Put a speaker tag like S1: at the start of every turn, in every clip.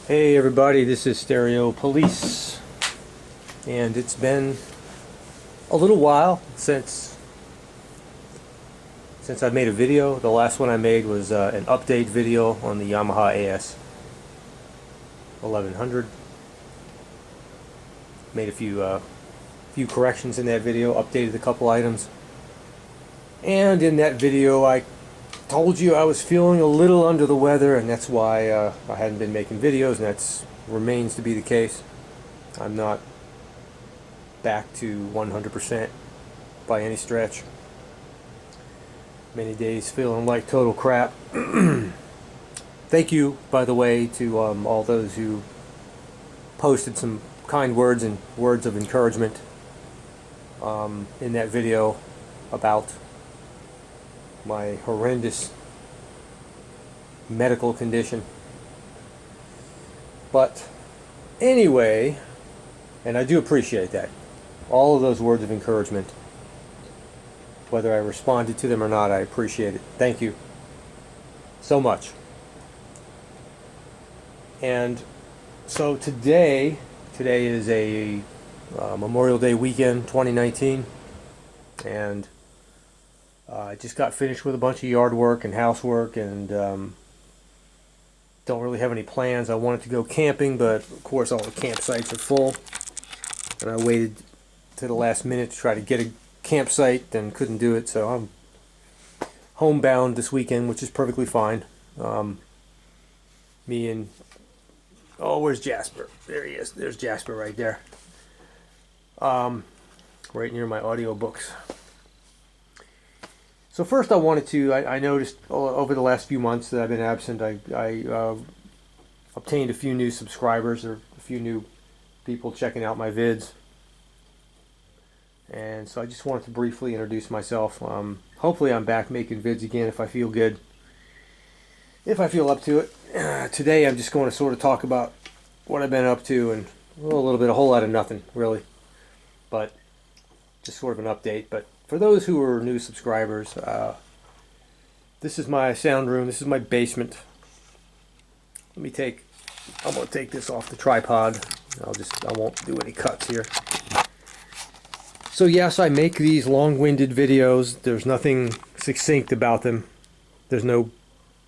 S1: Hey everybody, this is Stereo Police, and it's been a little while since I've made a video. The last one I made was an update video on the Yamaha AS 1100. Made a few corrections in that video, updated a couple items, and in that video I told you I was feeling a little under the weather, and that's why I hadn't been making videos, and that remains to be the case. I'm not back to 100% by any stretch. Many days feeling like total crap. Thank you, by the way, to all those who posted some kind words and words of encouragement in that video about my horrendous medical condition. But anyway, and I do appreciate that, all of those words of encouragement, whether I responded to them or not, I appreciate it. Thank you so much. And so today is a Memorial Day weekend 2019, and I just got finished with a bunch of yard work and housework, and don't really have any plans. I wanted to go camping, but of course all the campsites are full, and I waited to the last minute to try to get a campsite and couldn't do it, so I'm homebound this weekend, which is perfectly fine. Me and where's Jasper? There he is. There's Jasper right there. Right near my audiobooks. So first I wanted to, I noticed over the last few months that I've been absent, I obtained a few new subscribers, or a few new people checking out my vids. And so I just wanted to briefly introduce myself. Hopefully I'm back making vids again if I feel good, if I feel up to it. Today I'm just going to sort of talk about what I've been up to, and a whole lot of nothing really, but just sort of an update. But for those who are new subscribers, this is my sound room. This is my basement. I'm going to take this off the tripod. I won't do any cuts here. So yes, I make these long-winded videos. There's nothing succinct about them. There's no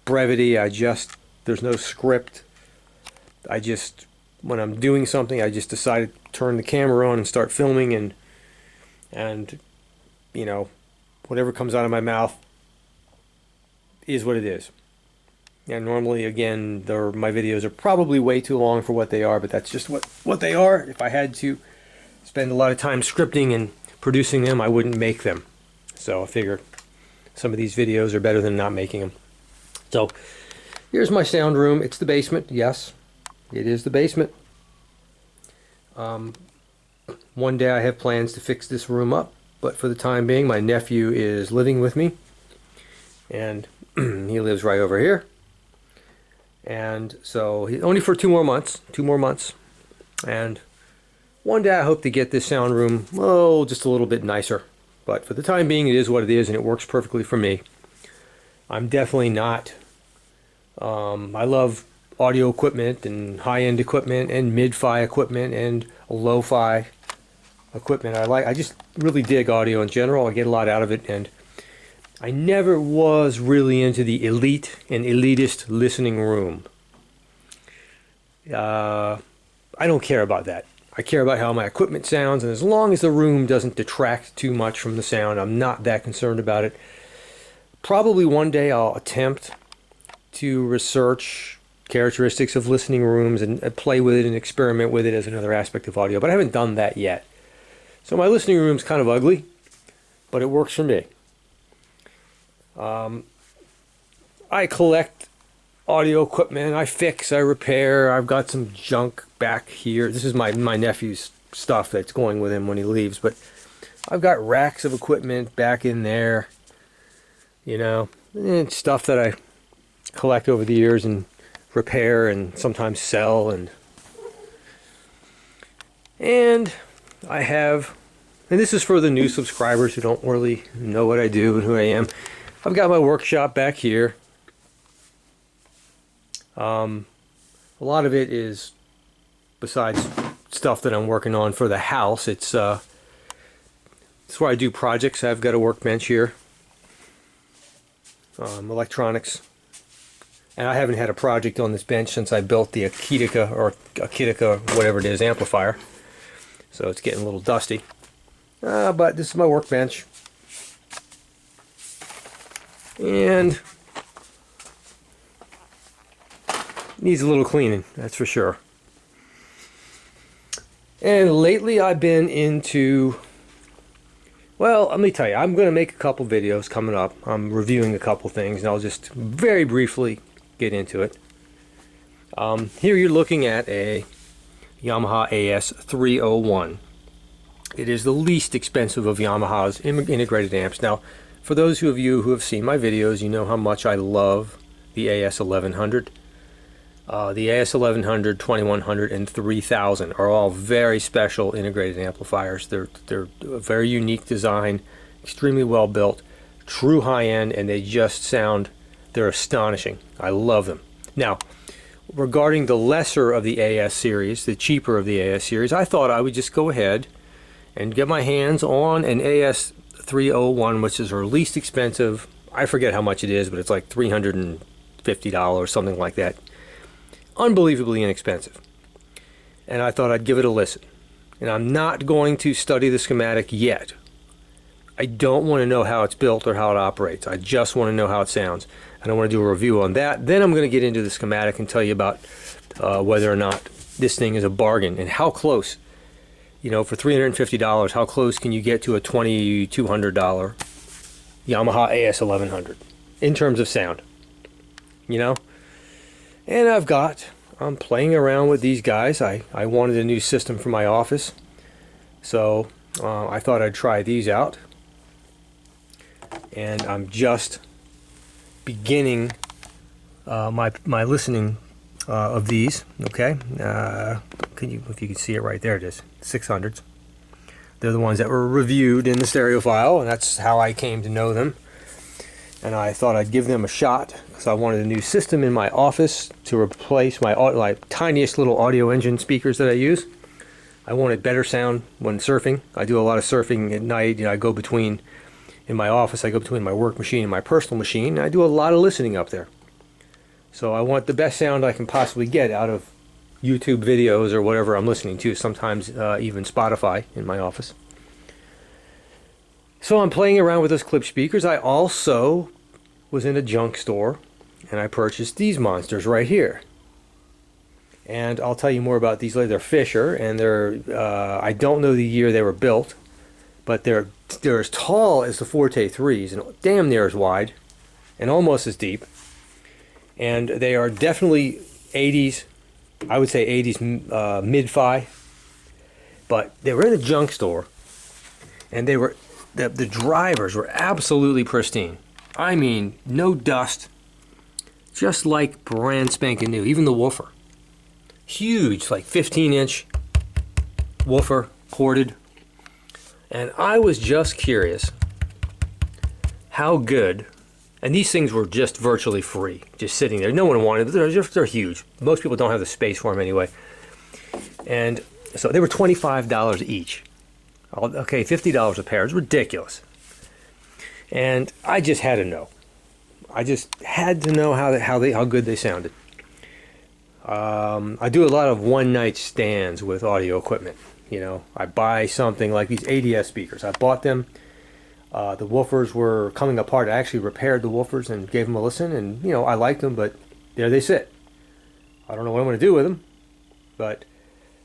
S1: brevity. There's no script. When I'm doing something, I just decide to turn the camera on and start filming, and you know, whatever comes out of my mouth is what it is. And normally, again, my videos are probably way too long for what they are, but that's just what they are. If I had to spend a lot of time scripting and producing them, I wouldn't make them. So I figure some of these videos are better than not making them. So here's my sound room. It's the basement. Yes, it is the basement. One day I have plans to fix this room up, but for the time being, my nephew is living with me, and he lives right over here. And so only for 2 more months, and one day I hope to get this sound room, just a little bit nicer. But for the time being, it is what it is, and it works perfectly for me. I'm definitely not, I love audio equipment and high-end equipment and mid-fi equipment and low-fi equipment. I just really dig audio in general. I get a lot out of it, and I never was really into the elite and elitist listening room. I don't care about that. I care about how my equipment sounds, and as long as the room doesn't detract too much from the sound, I'm not that concerned about it. Probably one day I'll attempt to research characteristics of listening rooms and play with it and experiment with it as another aspect of audio, but I haven't done that yet. So my listening room's kind of ugly, but it works for me. I collect audio equipment. I fix, I repair. I've got some junk back here. This is my nephew's stuff that's going with him when he leaves, but I've got racks of equipment back in there, you know, and stuff that I collect over the years and repair and sometimes sell, and I have, and this is for the new subscribers who don't really know what I do and who I am. I've got my workshop back here. A lot of it is, besides stuff that I'm working on for the house, it's where I do projects. I've got a workbench here, electronics, and I haven't had a project on this bench since I built the Akitica, whatever it is, amplifier. So it's getting a little dusty. But this is my workbench. And needs a little cleaning, that's for sure. And lately I've been into, well, let me tell you, I'm going to make a couple videos coming up. I'm reviewing a couple things, and I'll just very briefly get into it. Here you're looking at a Yamaha AS301. It is the least expensive of Yamaha's integrated amps. Now, for those of you who have seen my videos, you know how much I love the AS1100. The AS1100, 2100, and 3000 are all very special integrated amplifiers. They're a very unique design, extremely well built, true high end, and they just sound, they're astonishing. I love them. Now, regarding the lesser of the AS series, the cheaper of the AS series, I thought I would just go ahead and get my hands on an AS301, which is our least expensive. I forget how much it is, but it's like $350, something like that. Unbelievably inexpensive. And I thought I'd give it a listen. And I'm not going to study the schematic yet. I don't want to know how it's built or how it operates. I just want to know how it sounds. And I want to do a review on that. Then I'm going to get into the schematic and tell you about whether or not this thing is a bargain and how close. You know, for $350, how close can you get to a $2,200 Yamaha AS1100 in terms of sound? You know? And I'm playing around with these guys. I wanted a new system for my office, so I thought I'd try these out. And I'm just beginning my listening of these. Okay, if you can see it right there, it is 600s. They're the ones that were reviewed in the Stereophile, and that's how I came to know them. And I thought I'd give them a shot because I wanted a new system in my office to replace my tiniest little audio engine speakers that I use. I wanted better sound when surfing. I do a lot of surfing at night. You know, I go between, in my office, I go between my work machine and my personal machine. And I do a lot of listening up there. So I want the best sound I can possibly get out of YouTube videos or whatever I'm listening to, sometimes even Spotify in my office. So I'm playing around with those clip speakers. I also was in a junk store and I purchased these monsters right here. And I'll tell you more about these later. They're Fisher, and they're I don't know the year they were built, but they're as tall as the Forte 3s and damn near as wide and almost as deep. And they are definitely 80s, I would say 80s mid-fi. But they were in a junk store, and they were the drivers were absolutely pristine. I mean, no dust, just like brand spanking new. Even the woofer, huge, like 15-inch woofer, corded. And I was just curious how good, and these things were just virtually free, just sitting there. No one wanted them. They're huge. Most people don't have the space for them anyway. And so they were $25 each. Okay, $50 a pair. It's ridiculous. And I just had to know. I just had to know how good they sounded. I do a lot of one-night stands with audio equipment. You know, I buy something like these ADS speakers. I bought them. The woofers were coming apart. I actually repaired the woofers and gave them a listen. And, you know, I liked them, but there they sit. I don't know what I'm going to do with them, but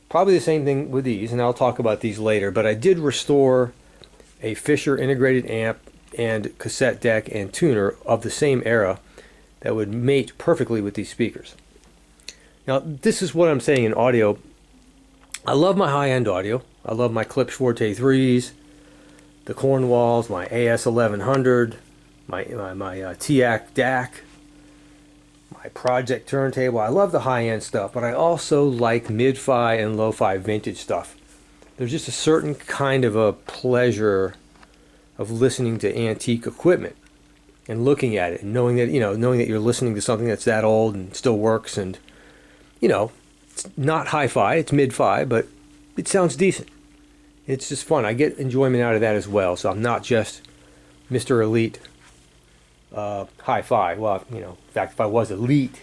S1: probably the same thing with these, and I'll talk about these later. But I did restore a Fisher integrated amp and cassette deck and tuner of the same era that would mate perfectly with these speakers. Now, this is what I'm saying in audio. I love my high-end audio. I love my Klipsch Forte 3s, the Cornwalls, my AS1100, my TAC DAC, my Project turntable. I love the high-end stuff, but I also like mid-fi and low-fi vintage stuff. There's just a certain kind of a pleasure of listening to antique equipment and looking at it and knowing that, you know, knowing that you're listening to something that's that old and still works, and you know, it's not hi-fi, it's mid-fi, but it sounds decent. It's just fun. I get enjoyment out of that as well. So I'm not just Mr. Elite hi-fi. Well, you know, in fact, if I was elite,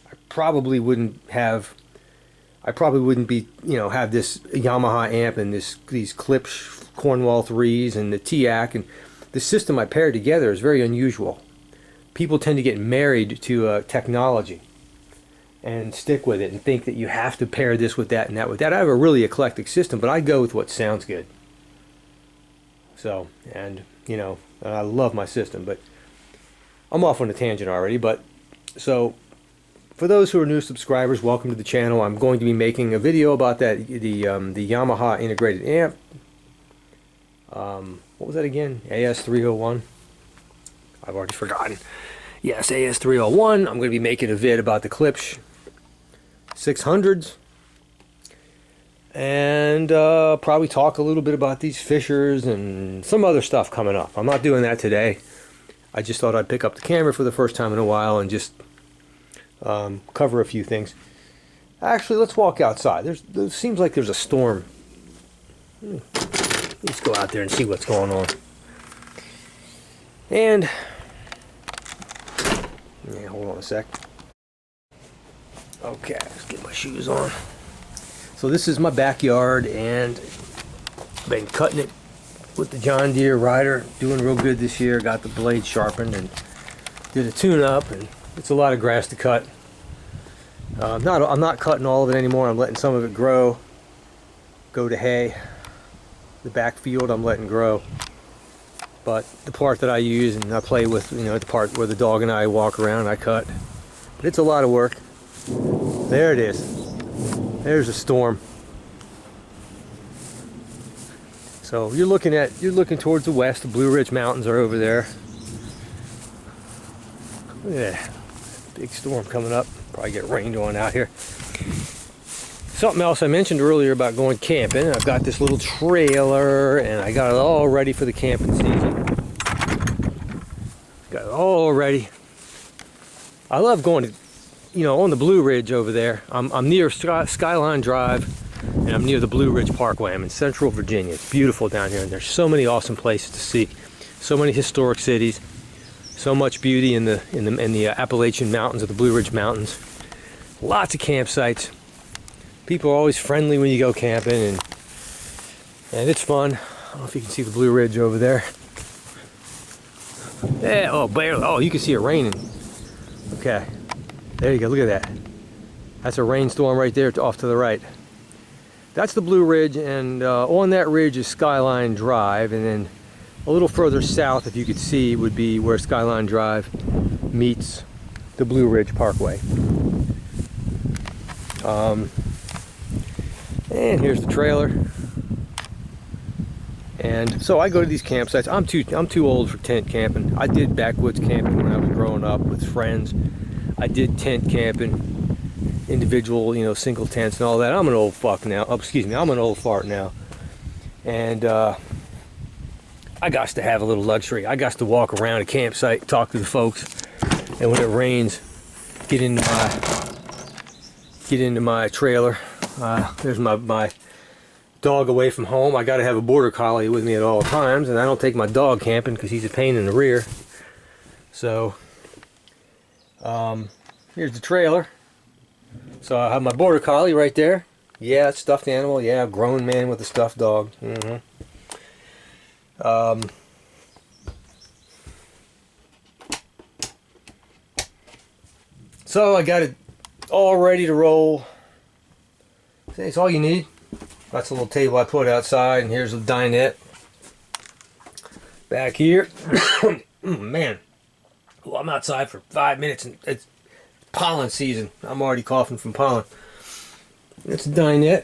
S1: I probably wouldn't be, you know, have this Yamaha amp and these Klipsch Cornwall 3s and the TIAC, and the system I paired together is very unusual. People tend to get married to technology and stick with it and think that you have to pair this with that and that with that. I have a really eclectic system, but I go with what sounds good. So, and you know, I love my system, but I'm off on a tangent already. But so for those who are new subscribers, welcome to the channel. I'm going to be making a video about that, the Yamaha integrated amp. What was that again? AS301. I've already forgotten. Yes, AS301. I'm going to be making a vid about the Klipsch 600s, and probably talk a little bit about these Fishers and some other stuff coming up. I'm not doing that today. I just thought I'd pick up the camera for the first time in a while and just cover a few things. Actually, let's walk outside. There seems like there's a storm. Let's go out there and see what's going on. And yeah, hold on a sec. Okay, let's get my shoes on. So this is my backyard, and been cutting it with the John Deere rider. Doing real good this year. Got the blade sharpened and did a tune-up, and it's a lot of grass to cut. I'm not cutting all of it anymore. I'm letting some of it go to hay. The back field I'm letting grow. But the part that I use and I play with, you know, the part where the dog and I walk around, I cut. But it's a lot of work. There it is. There's a storm. So you're looking towards the west. The Blue Ridge Mountains are over there. Look at that. Big storm coming up. Probably get rained on out here. Something else I mentioned earlier about going camping. I've got this little trailer and I got it all ready for the camping season. Got it all ready. I love going to, you know, on the Blue Ridge over there. I'm near Skyline Drive, and I'm near the Blue Ridge Parkway. I'm in Central Virginia. It's beautiful down here, and there's so many awesome places to see. So many historic cities. So much beauty in the Appalachian Mountains, of the Blue Ridge Mountains. Lots of campsites. People are always friendly when you go camping, and it's fun. I don't know if you can see the Blue Ridge over there. Yeah, oh, barely. Oh, you can see it raining. Okay, there you go. Look at that. That's a rainstorm right there off to the right. That's the Blue Ridge, and on that ridge is Skyline Drive, and then a little further south, if you could see, would be where Skyline Drive meets the Blue Ridge Parkway. And here's the trailer. And so I go to these campsites. I'm too old for tent camping. I did backwoods camping when I was growing up with friends. I did tent camping, individual, you know, single tents and all that. I'm an old fuck now. Oh, excuse me, I'm an old fart now. And I got to have a little luxury. I got to walk around a campsite, talk to the folks, and when it rains, get into my trailer. There's my dog away from home. I got to have a border collie with me at all times, and I don't take my dog camping because he's a pain in the rear. So here's the trailer. So I have my border collie right there. Yeah, it's stuffed animal. Yeah, grown man with a stuffed dog. So I got it all ready to roll. It's all you need. That's a little table I put outside, and here's a dinette back here. Man, well, I'm outside for 5 minutes, and it's pollen season. I'm already coughing from pollen. It's a dinette.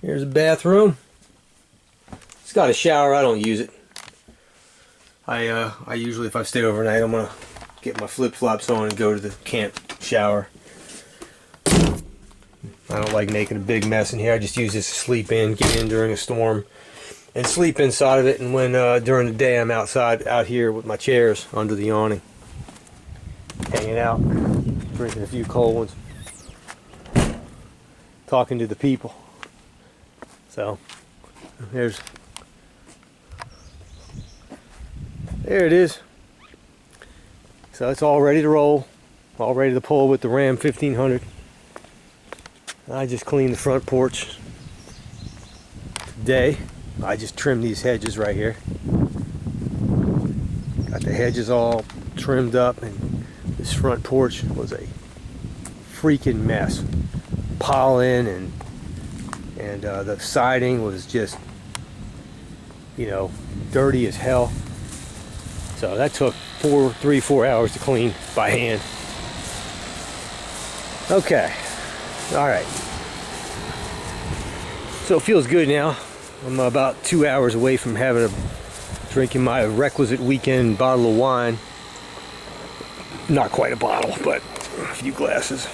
S1: Here's a bathroom. It's got a shower. I don't use it. I usually, if I stay overnight, I'm gonna get my flip-flops on and go to the camp shower. I don't like making a big mess in here. I just use this to sleep in, get in during a storm, and sleep inside of it. And when during the day I'm out here with my chairs under the awning, hanging out, drinking a few cold ones. talking to the people. So there it is. So it's all ready to roll, all ready to pull with the Ram 1500. I just cleaned the front porch today. I just trimmed these hedges right here. Got the hedges all trimmed up, and this front porch was a freaking mess. Pollen and the siding was just, you know, dirty as hell. So that took 4 hours to clean by hand. Okay, all right. So it feels good now. I'm about 2 hours away from drinking my requisite weekend bottle of wine. Not quite a bottle, but a few glasses.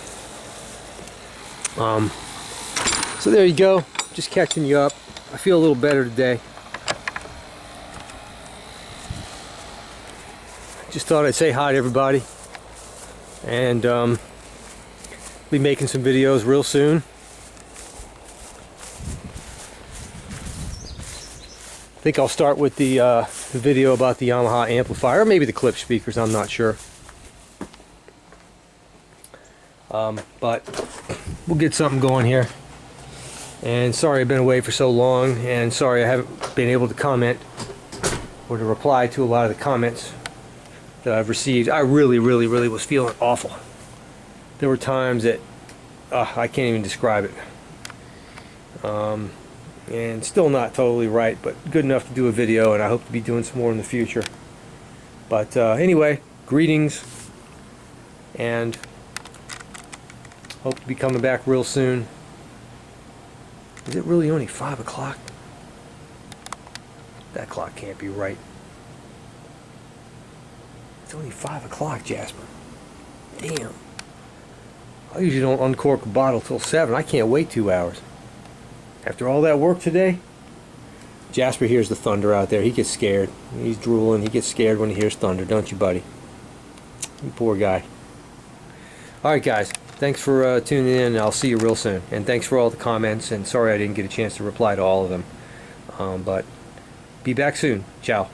S1: So there you go. Just catching you up. I feel a little better today. Just thought I'd say hi to everybody, and be making some videos real soon. I think I'll start with the video about the Yamaha amplifier, or maybe the clip speakers, I'm not sure. But we'll get something going here. And sorry I've been away for so long, and sorry I haven't been able to comment or to reply to a lot of the comments that I've received. I really was feeling awful. There were times that I can't even describe it. And still not totally right, but good enough to do a video, and I hope to be doing some more in the future. But anyway, greetings, and hope to be coming back real soon. Is it really only 5 o'clock? That clock can't be right. It's only 5 o'clock, Jasper. Damn. I usually don't uncork a bottle till 7. I can't wait 2 hours. After all that work today, Jasper hears the thunder out there. He gets scared. He's drooling. He gets scared when he hears thunder, don't you, buddy? You poor guy. Alright, guys. Thanks for tuning in. I'll see you real soon. And thanks for all the comments. And sorry I didn't get a chance to reply to all of them. But be back soon. Ciao.